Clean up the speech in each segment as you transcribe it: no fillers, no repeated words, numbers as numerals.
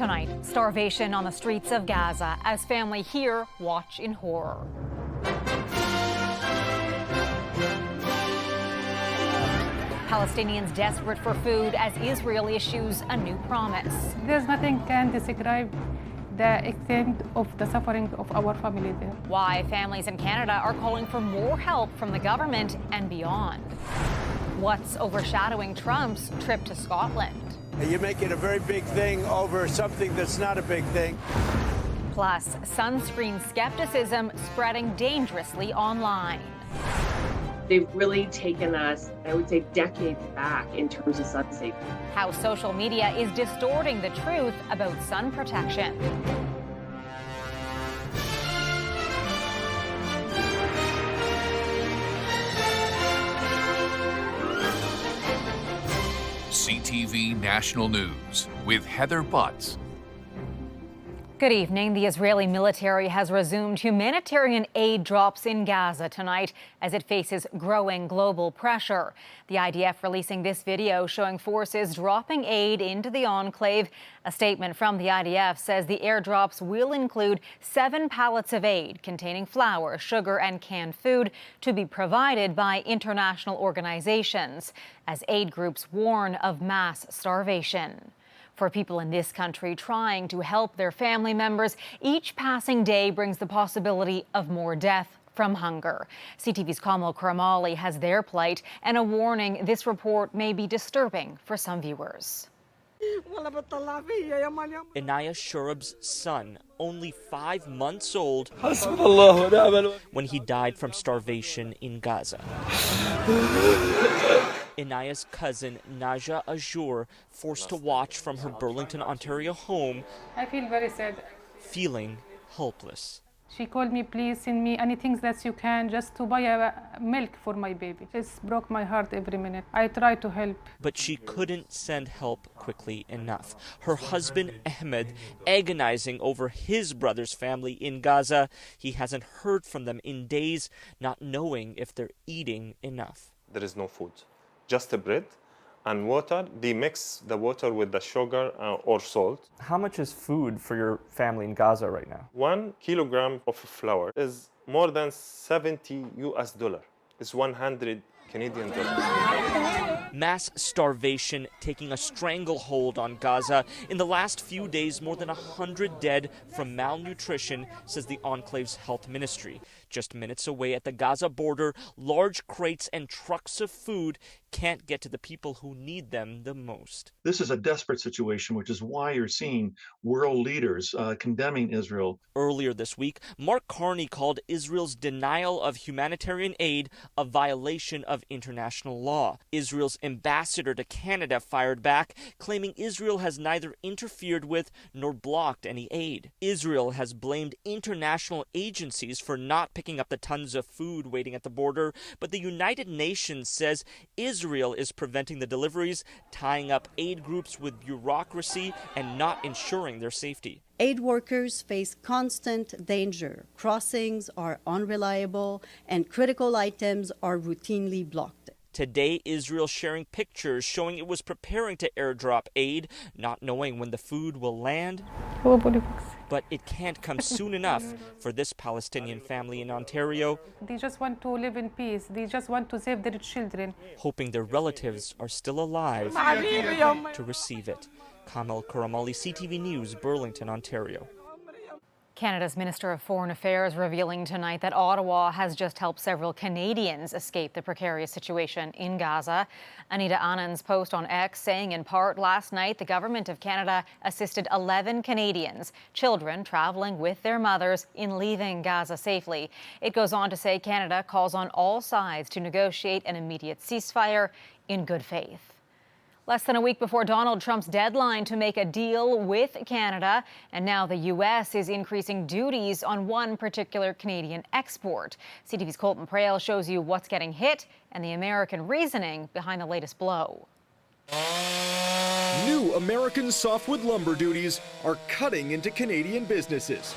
Tonight, starvation on the streets of Gaza as family here watch in horror. Palestinians desperate for food as Israel issues a new promise. There's nothing can describe the extent of the suffering of our family there. Why families in Canada are calling for more help from the government and beyond. What's overshadowing Trump's trip to Scotland? You're making a very big thing over something that's not a big thing. Plus, sunscreen skepticism spreading dangerously online. They've really taken us, I would say, decades back in terms of sun safety. How social media is distorting the truth about sun protection. CTV National News with Heather Butts. Good evening. The Israeli military has resumed humanitarian aid drops in Gaza tonight as it faces growing global pressure. The IDF releasing this video showing forces dropping aid into the enclave. A statement from the IDF says the airdrops will include 7 pallets of aid containing flour, sugar and canned food to be provided by international organizations as aid groups warn of mass starvation. For people in this country trying to help their family members, each passing day brings the possibility of more death from hunger. CTV's Kamal Karamali has their plight and a warning this report may be disturbing for some viewers. Inaya Shurab's son, only 5 months old, when he died from starvation in Gaza. Inaya's cousin, Naja Ajour, forced to watch from her Burlington, Ontario home. I feel very sad. Feeling helpless. She called me, please send me anything that you can just to buy a milk for my baby. It broke my heart every minute. I tried to help. But she couldn't send help quickly enough. Her husband, Ahmed, agonizing over his brother's family in Gaza. He hasn't heard from them in days, not knowing if they're eating enough. There is no food, just the bread and water. They mix the water with the sugar or salt. How much is food for your family in Gaza right now? 1 kilogram of flour is more than $70 US. It's 100 Canadian dollars. Mass starvation taking a stranglehold on Gaza. In the last few days, more than 100 dead from malnutrition, says the enclave's health ministry. Just minutes away at the Gaza border, large crates and trucks of food can't get to the people who need them the most. This is a desperate situation, which is why you're seeing world leaders condemning Israel. Earlier this week, Mark Carney called Israel's denial of humanitarian aid a violation of international law. Israel's ambassador to Canada fired back, claiming Israel has neither interfered with nor blocked any aid. Israel has blamed international agencies for not picking up the tons of food waiting at the border, but the United Nations says Israel is preventing the deliveries, tying up aid groups with bureaucracy and not ensuring their safety. Aid workers face constant danger. Crossings are unreliable and critical items are routinely blocked. Today, Israel sharing pictures showing it was preparing to airdrop aid, not knowing when the food will land. But it can't come soon enough for this Palestinian family in Ontario. They just want to live in peace. They just want to save their children. Hoping their relatives are still alive to receive it. Kamal Karamali, CTV News, Burlington, Ontario. Canada's Minister of Foreign Affairs revealing tonight that Ottawa has just helped several Canadians escape the precarious situation in Gaza. Anita Anand's post on X saying in part last night the government of Canada assisted 11 Canadians, children traveling with their mothers, in leaving Gaza safely. It goes on to say Canada calls on all sides to negotiate an immediate ceasefire in good faith. Less than a week before Donald Trump's deadline to make a deal with Canada, and now the U.S. is increasing duties on one particular Canadian export. CTV's Colton Prale shows you what's getting hit and the American reasoning behind the latest blow. New American softwood lumber duties are cutting into Canadian businesses.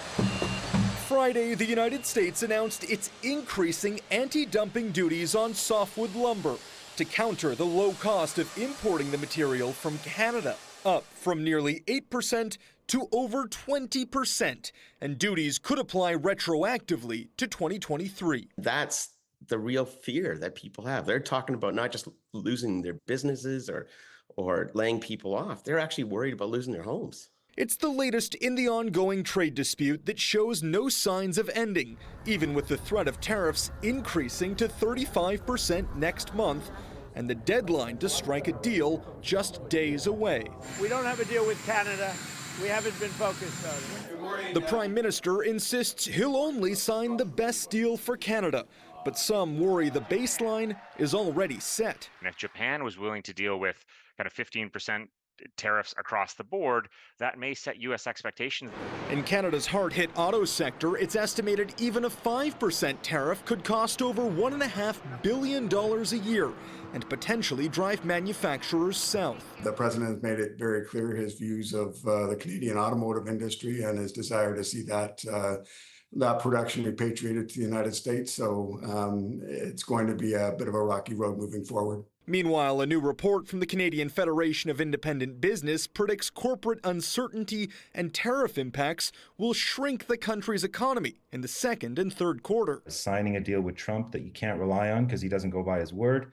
Friday, the United States announced it's increasing anti-dumping duties on softwood lumber to counter the low cost of importing the material from Canada. up from nearly 8% to over 20%, and duties could apply retroactively to 2023. That's the real fear that people have. They're talking about not just losing their businesses or laying people off. They're actually worried about losing their homes. It's the latest in the ongoing trade dispute that shows no signs of ending, even with the threat of tariffs increasing to 35% next month, and the deadline to strike a deal just days away. We don't have a deal with Canada. We haven't been focused on it. The Prime Minister insists he'll only sign the best deal for Canada, but some worry the baseline is already set. And if Japan was willing to deal with kind of 15% tariffs across the board, that may set U.S. expectations. In Canada's hard-hit auto sector, it's estimated even a 5% tariff could cost over $1.5 billion a year and potentially drive manufacturers south. The president has made it very clear his views of the Canadian automotive industry and his desire to see that production repatriated to the United States. So it's going to be a bit of a rocky road moving forward. Meanwhile, a new report from the Canadian Federation of Independent Business predicts corporate uncertainty and tariff impacts will shrink the country's economy in the second and third quarter. Signing a deal with Trump that you can't rely on because he doesn't go by his word,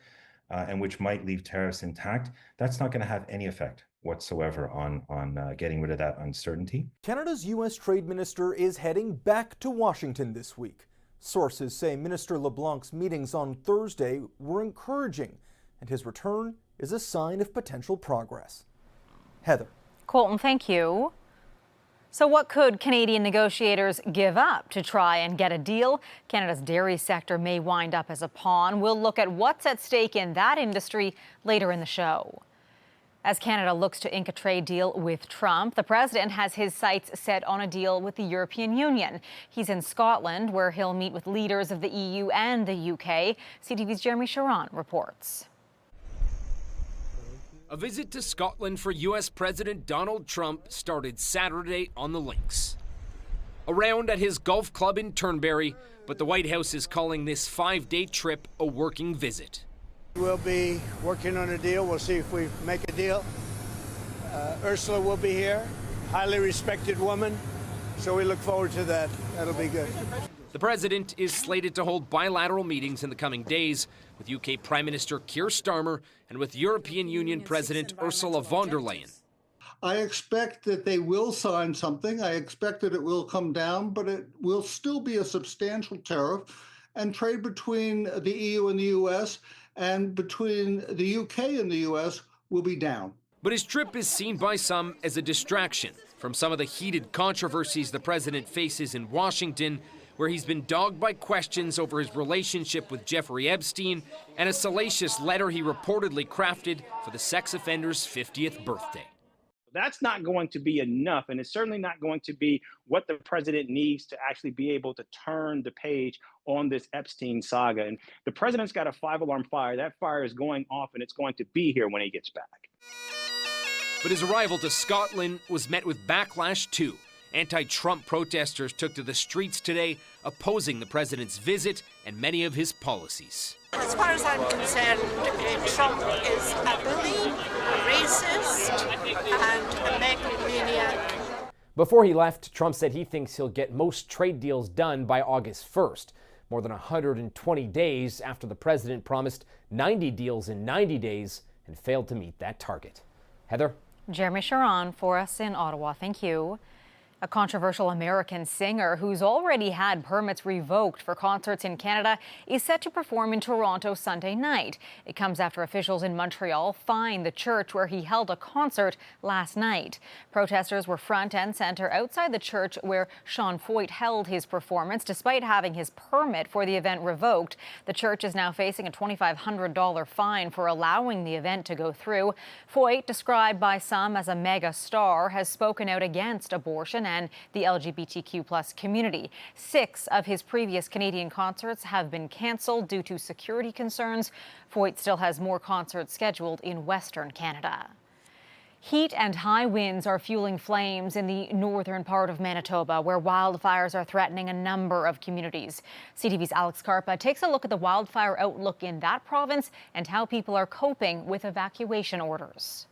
and which might leave tariffs intact, that's not going to have any effect whatsoever on getting rid of that uncertainty. Canada's U.S. Trade Minister is heading back to Washington this week. Sources say Minister LeBlanc's meetings on Thursday were encouraging, and his return is a sign of potential progress. Heather. Colton, thank you. So what could Canadian negotiators give up to try and get a deal? Canada's dairy sector may wind up as a pawn. We'll look at what's at stake in that industry later in the show. As Canada looks to ink a trade deal with Trump, the president has his sights set on a deal with the European Union. He's in Scotland, where he'll meet with leaders of the EU and the UK. CTV's Jeremy Sharon reports. A visit to Scotland for U.S. President Donald Trump started Saturday on the links. Around at his golf club in Turnberry, but the White House is calling this 5-day trip a working visit. We'll be working on a deal. We'll see if we make a deal. Ursula will be here, highly respected woman, so we look forward to that. That'll be good. The president is slated to hold bilateral meetings in the coming days with UK Prime Minister Keir Starmer and with European Union President Ursula von der Leyen. I expect that they will sign something. I expect that it will come down, but it will still be a substantial tariff, and trade between the EU and the US and between the UK and the US will be down. But his trip is seen by some as a distraction from some of the heated controversies the president faces in Washington, where he's been dogged by questions over his relationship with Jeffrey Epstein and a salacious letter he reportedly crafted for the sex offender's 50th birthday. That's not going to be enough, and it's certainly not going to be what the president needs to actually be able to turn the page on this Epstein saga. And the president's got a 5-alarm fire. That fire is going off, and it's going to be here when he gets back. But his arrival to Scotland was met with backlash, too. Anti-Trump protesters took to the streets today, opposing the president's visit and many of his policies. As far as I'm concerned, Trump is a bully, a racist, and a megalomaniac. Before he left, Trump said he thinks he'll get most trade deals done by August 1st, more than 120 days after the president promised 90 deals in 90 days and failed to meet that target. Heather? Jeremy Sharon for us in Ottawa. Thank you. A controversial American singer who's already had permits revoked for concerts in Canada is set to perform in Toronto Sunday night. It comes after officials in Montreal fined the church where he held a concert last night. Protesters were front and center outside the church where Sean Foyt held his performance, despite having his permit for the event revoked. The church is now facing a $2,500 fine for allowing the event to go through. Foyt, described by some as a mega star, has spoken out against abortion and the LGBTQ+ community. 6 of his previous Canadian concerts have been cancelled due to security concerns. Foyt still has more concerts scheduled in Western Canada. Heat and high winds are fueling flames in the northern part of Manitoba, where wildfires are threatening a number of communities. CTV's Alex Carpa takes a look at the wildfire outlook in that province and how people are coping with evacuation orders.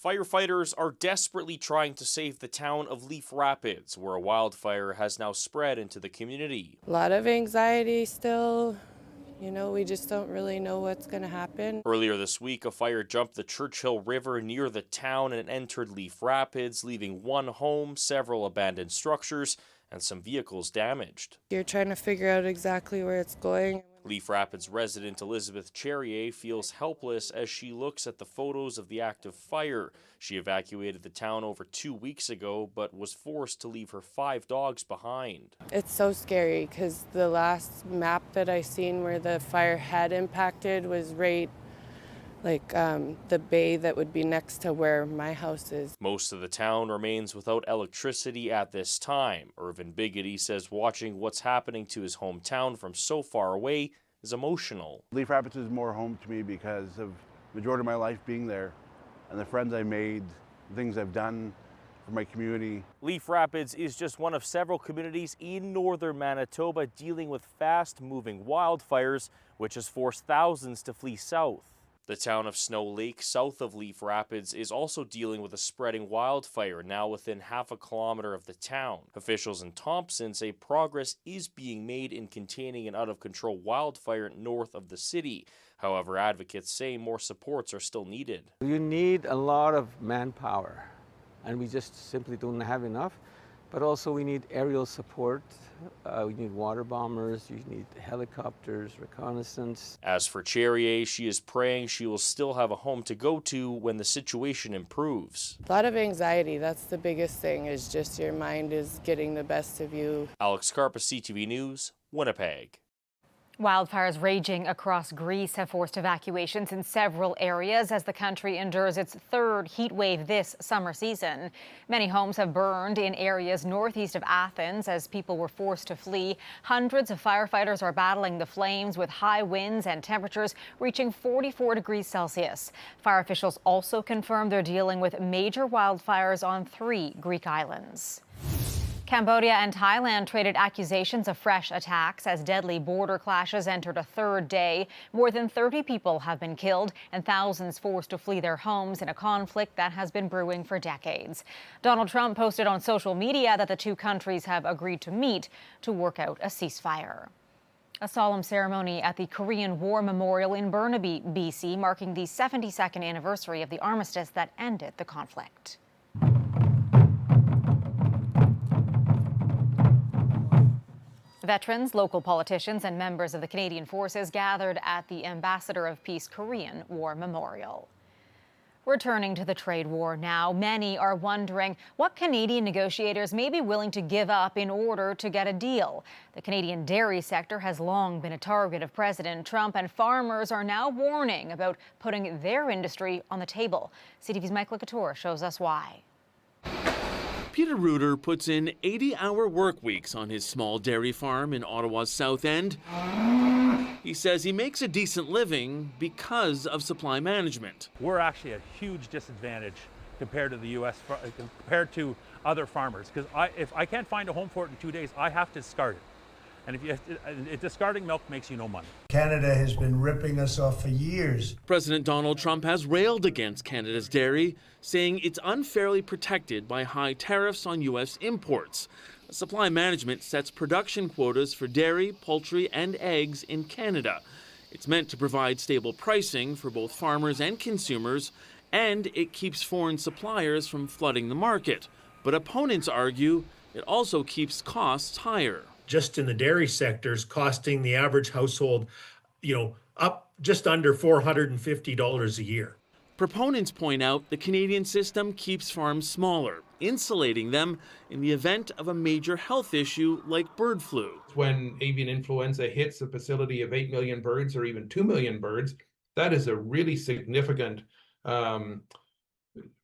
Firefighters are desperately trying to save the town of Leaf Rapids, where a wildfire has now spread into the community. A lot of anxiety still. You know, we just don't really know what's going to happen. Earlier this week, a fire jumped the Churchill River near the town and entered Leaf Rapids, leaving one home, several abandoned structures, and some vehicles damaged. You're trying to figure out exactly where it's going. Leaf Rapids resident Elizabeth Cherrier feels helpless as she looks at the photos of the active fire. She evacuated the town over 2 weeks ago, but was forced to leave her 5 dogs behind. It's so scary because the last map that I seen where the fire had impacted was right like the bay that would be next to where my house is. Most of the town remains without electricity at this time. Irvin Biggity says watching what's happening to his hometown from so far away is emotional. Leaf Rapids is more home to me because of the majority of my life being there and the friends I made, the things I've done for my community. Leaf Rapids is just one of several communities in northern Manitoba dealing with fast-moving wildfires, which has forced thousands to flee south. The town of Snow Lake, south of Leaf Rapids, is also dealing with a spreading wildfire now within half a kilometer of the town. Officials in Thompson say progress is being made in containing an out-of-control wildfire north of the city. However, advocates say more supports are still needed. You need a lot of manpower, and we just simply don't have enough. But also we need aerial support, we need water bombers, you need helicopters, reconnaissance. As for Cherrier, she is praying she will still have a home to go to when the situation improves. A lot of anxiety, that's the biggest thing, is just your mind is getting the best of you. Alex Karpa, CTV News, Winnipeg. Wildfires raging across Greece have forced evacuations in several areas as the country endures its third heat wave this summer season. Many homes have burned in areas northeast of Athens as people were forced to flee. Hundreds of firefighters are battling the flames with high winds and temperatures reaching 44 degrees Celsius. Fire officials also confirmed they're dealing with major wildfires on 3 Greek islands. Cambodia and Thailand traded accusations of fresh attacks as deadly border clashes entered a third day. More than 30 people have been killed and thousands forced to flee their homes in a conflict that has been brewing for decades. Donald Trump posted on social media that the two countries have agreed to meet to work out a ceasefire. A solemn ceremony at the Korean War Memorial in Burnaby, BC, marking the 72nd anniversary of the armistice that ended the conflict. Veterans, local politicians, and members of the Canadian Forces gathered at the Ambassador of Peace Korean War Memorial. Returning to the trade war now, many are wondering what Canadian negotiators may be willing to give up in order to get a deal. The Canadian dairy sector has long been a target of President Trump, and farmers are now warning about putting their industry on the table. CTV's Mike Licouture shows us why. Peter Reuter puts in 80-hour work weeks on his small dairy farm in Ottawa's South End. He says he makes a decent living because of supply management. We're actually at a huge disadvantage compared to the U.S., compared to other farmers, because if I can't find a home for it in 2 days, I have to discard it. And if discarding milk makes you no money. Canada has been ripping us off for years. President Donald Trump has railed against Canada's dairy, saying it's unfairly protected by high tariffs on U.S. imports. Supply management sets production quotas for dairy, poultry, and eggs in Canada. It's meant to provide stable pricing for both farmers and consumers, and it keeps foreign suppliers from flooding the market. But opponents argue it also keeps costs higher. Just in the dairy sectors, costing the average household, up just under $450 a year. Proponents point out the Canadian system keeps farms smaller, insulating them in the event of a major health issue like bird flu. When avian influenza hits a facility of 8 million birds or even 2 million birds, that is a really significant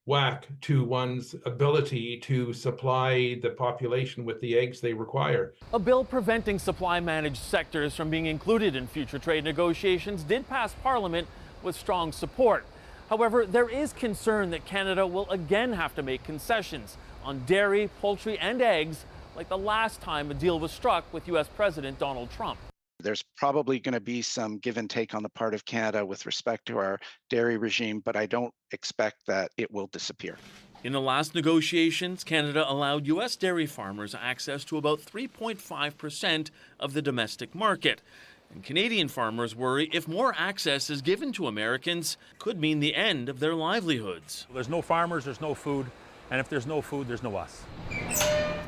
whack to one's ability to supply the population with the eggs they require. A bill preventing supply-managed sectors from being included in future trade negotiations did pass Parliament with strong support. However, there is concern that Canada will again have to make concessions on dairy, poultry, and eggs like the last time a deal was struck with U.S. President Donald Trump. There's probably going to be some give and take on the part of Canada with respect to our dairy regime, but I don't expect that it will disappear. In the last negotiations, Canada allowed U.S. dairy farmers access to about 3.5% of the domestic market. And Canadian farmers worry if more access is given to Americans, could mean the end of their livelihoods. There's no farmers, there's no food, and if there's no food, there's no us.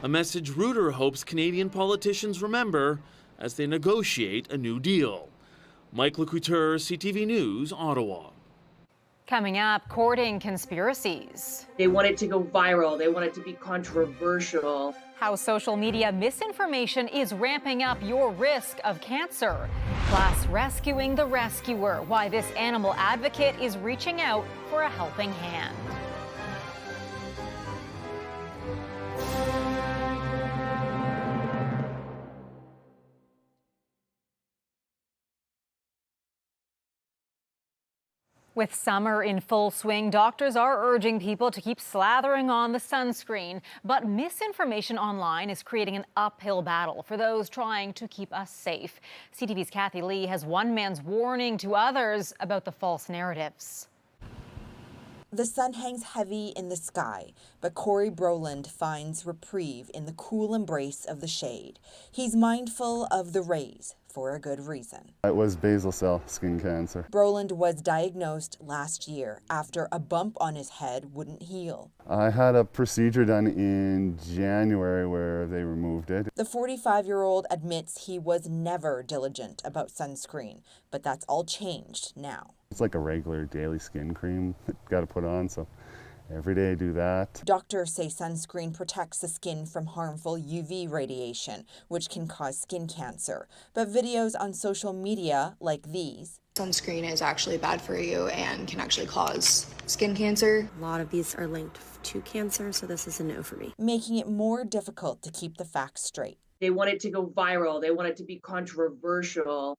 A message Reuter hopes Canadian politicians remember as they negotiate a new deal. Mike Lecouteur, CTV News, Ottawa. Coming up, courting conspiracies. They want it to go viral. They want it to be controversial. How social media misinformation is ramping up your risk of cancer. Plus, rescuing the rescuer. Why this animal advocate is reaching out for a helping hand. With summer in full swing, doctors are urging people to keep slathering on the sunscreen. But misinformation online is creating an uphill battle for those trying to keep us safe. CTV's Kathy Lee has one man's warning to others about the false narratives. The sun hangs heavy in the sky, but Corey Broland finds reprieve in the cool embrace of the shade. He's mindful of the rays for a good reason. It was basal cell skin cancer. Broland was diagnosed last year after a bump on his head wouldn't heal. I had a procedure done in January where they removed it. The 45-year-old admits he was never diligent about sunscreen, but that's all changed now. It's like a regular daily skin cream that you got to put on, so every day I do that. Doctors say sunscreen protects the skin from harmful UV radiation, which can cause skin cancer. But videos on social media like these. Sunscreen is actually bad for you and can actually cause skin cancer. A lot of these are linked to cancer, so this is a no for me. Making it more difficult to keep the facts straight. They want it to go viral. They want it to be controversial.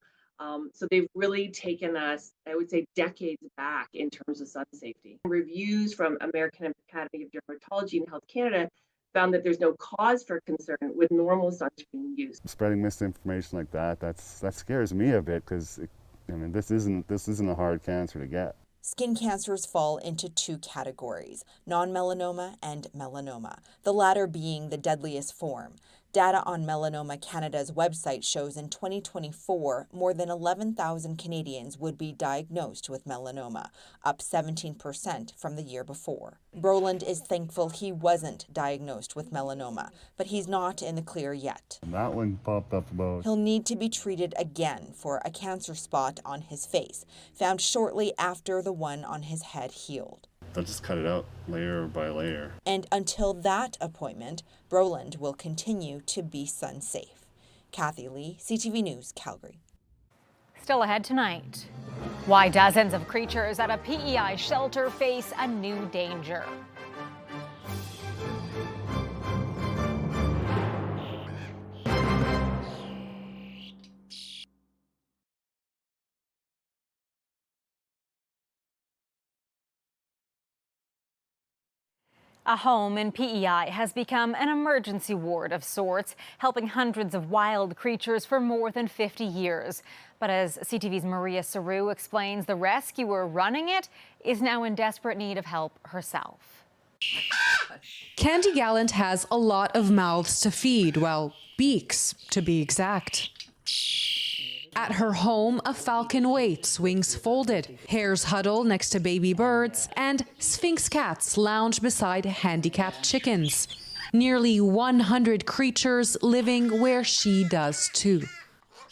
So they've really taken us, I would say, decades back in terms of sun safety. Reviews from American Academy of Dermatology and Health Canada found that there's no cause for concern with normal sunscreen use. Spreading misinformation like that scares me a bit because, this isn't a hard cancer to get. Skin cancers fall into two categories, non-melanoma and melanoma, the latter being the deadliest form. Data on Melanoma Canada's website shows in 2024, more than 11,000 Canadians would be diagnosed with melanoma, up 17% from the year before. Broland is thankful he wasn't diagnosed with melanoma, but he's not in the clear yet. That one popped up about. He'll need to be treated again for a cancer spot on his face, found shortly after the one on his head healed. They'll just cut it out layer by layer. And until that appointment, Broland will continue to be sun safe. Kathy Lee, CTV News, Calgary. Still ahead tonight. Why dozens of creatures at a PEI shelter face a new danger. A home in PEI has become an emergency ward of sorts, helping hundreds of wild creatures for more than 50 years. But as CTV's Maria Saru explains, the rescuer running it is now in desperate need of help herself. Candy Gallant has a lot of mouths to feed, well, beaks to be exact. At her home, a falcon waits, wings folded. Hares huddle next to baby birds, and Sphinx cats lounge beside handicapped chickens. Nearly 100 creatures living where she does too.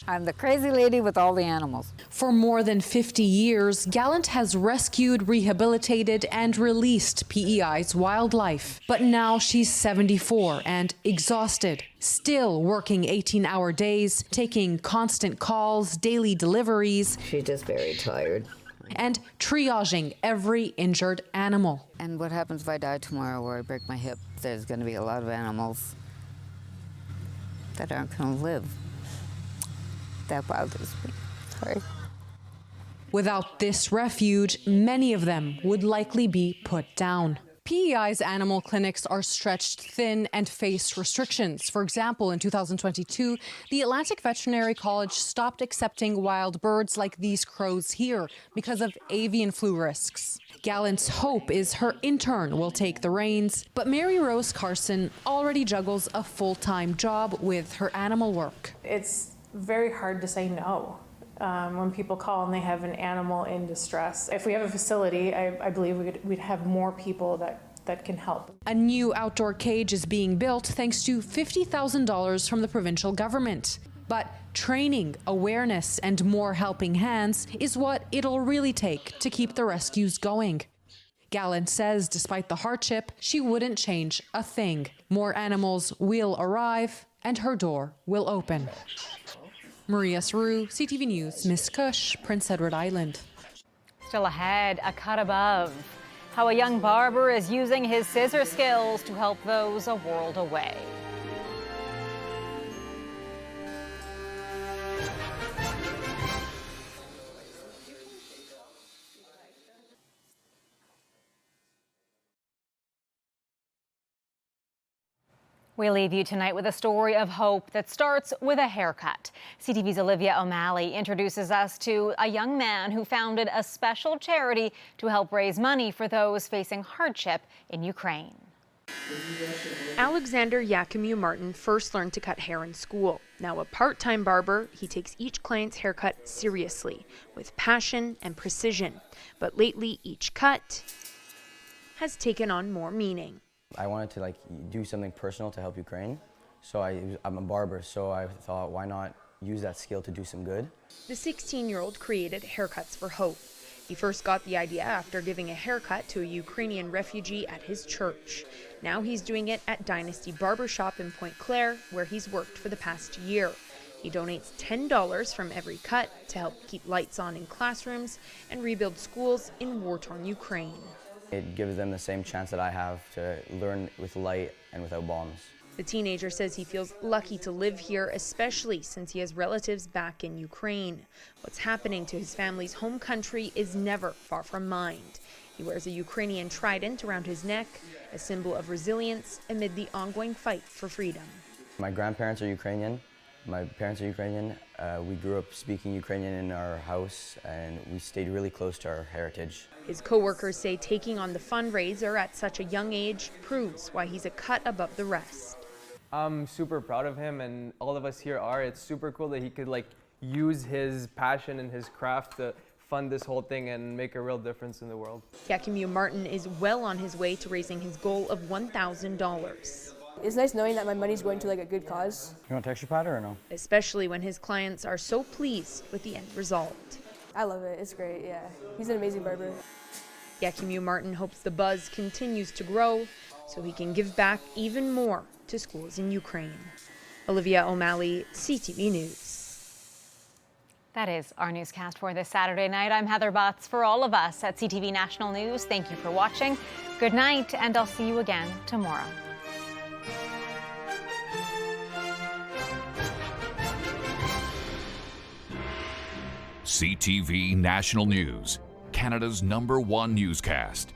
I'm the crazy lady with all the animals. For more than 50 years, Gallant has rescued, rehabilitated, and released PEI's wildlife. But now she's 74 and exhausted, still working 18-hour days, taking constant calls, daily deliveries. She's just very tired. And triaging every injured animal. And what happens if I die tomorrow or I break my hip? There's going to be a lot of animals that aren't going to live. That bothers me. Sorry. Without this refuge, many of them would likely be put down. PEI's animal clinics are stretched thin and face restrictions. For example, in 2022, the Atlantic Veterinary College stopped accepting wild birds like these crows here because of avian flu risks. Gallant's hope is her intern will take the reins, but Mary Rose Carson already juggles a full-time job with her animal work. It's very hard to say no. When people call and they have an animal in distress. If we have a facility, I believe we'd have more people that can help. A new outdoor cage is being built thanks to $50,000 from the provincial government. But training, awareness, and more helping hands is what it'll really take to keep the rescues going. Gallant says despite the hardship, she wouldn't change a thing. More animals will arrive and her door will open. Maria Saru, CTV News, Miss Cush, Prince Edward Island. Still ahead, a cut above. How a young barber is using his scissor skills to help those a world away. We leave you tonight with a story of hope that starts with a haircut. CTV's Olivia O'Malley introduces us to a young man who founded a special charity to help raise money for those facing hardship in Ukraine. Alexander Yakimu Martin first learned to cut hair in school. Now a part-time barber, he takes each client's haircut seriously, with passion and precision. But lately, each cut has taken on more meaning. I wanted to do something personal to help Ukraine, so I'm a barber, so I thought, why not use that skill to do some good? The 16-year-old created Haircuts for Hope. He first got the idea after giving a haircut to a Ukrainian refugee at his church. Now he's doing it at Dynasty Barbershop in Pointe Claire, where he's worked for the past year. He donates $10 from every cut to help keep lights on in classrooms and rebuild schools in war-torn Ukraine. It gives them the same chance that I have to learn with light and without bombs. The teenager says he feels lucky to live here, especially since he has relatives back in Ukraine. What's happening to his family's home country is never far from mind. He wears a Ukrainian trident around his neck, a symbol of resilience amid the ongoing fight for freedom. My grandparents are Ukrainian. My parents are Ukrainian. We grew up speaking Ukrainian in our house, and we stayed really close to our heritage. His co-workers say taking on the fundraiser at such a young age proves why he's a cut above the rest. I'm super proud of him, and all of us here are. It's super cool that he could use his passion and his craft to fund this whole thing and make a real difference in the world. Yakimu Martin is well on his way to raising his goal of $1,000. It's nice knowing that my money's going to a good cause. You want texture powder or no? Especially when his clients are so pleased with the end result. I love it. It's great, yeah. He's an amazing barber. Yakimu Martin hopes the buzz continues to grow so he can give back even more to schools in Ukraine. Olivia O'Malley, CTV News. That is our newscast for this Saturday night. I'm Heather Butts. For all of us at CTV National News, thank you for watching. Good night, and I'll see you again tomorrow. CTV National News, Canada's #1 newscast.